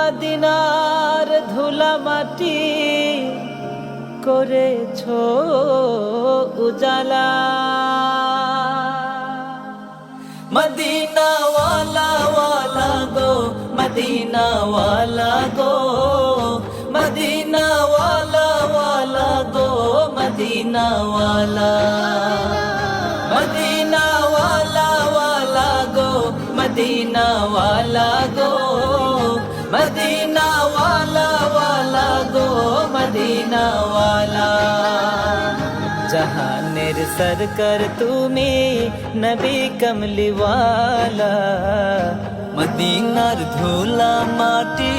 মদিনার ধুলা মাটি করেছো উজালা। মদিনা ওয়ালা ওয়ালা গো, মদিনা ওয়ালা গো, মদিনা ওয়ালা ওয়ালা গো, মদিনা ওয়ালা। মদিনা ওয়ালা ওয়ালা গো, মদিনা ওয়ালা গো, মদিনা ওয়ালা ওয়ালা গো, মদিনা ওয়ালা। জাহানের সরকার তুমি নবী কমলি ওয়ালা, মদিনার ধুলা মাটি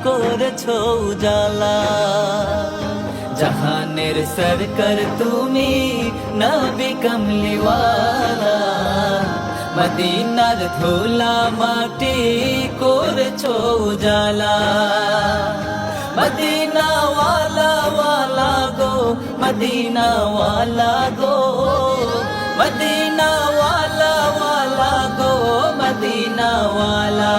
করেছো উজালা। জাহানের সরকার তুমি নবী কমলি ওয়ালা, মদিনার ধুলা মাটি করেছো উজালা। মদিনা ওয়ালা ওয়ালা গো, মদিনা ওয়ালা গো, মদিনা ওয়ালা ওয়ালা গো, মদিনা ওয়ালা।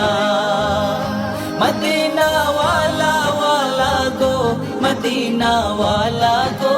মদিনা ওয়ালা ওয়ালা গো, মদিনা ওয়ালা গো।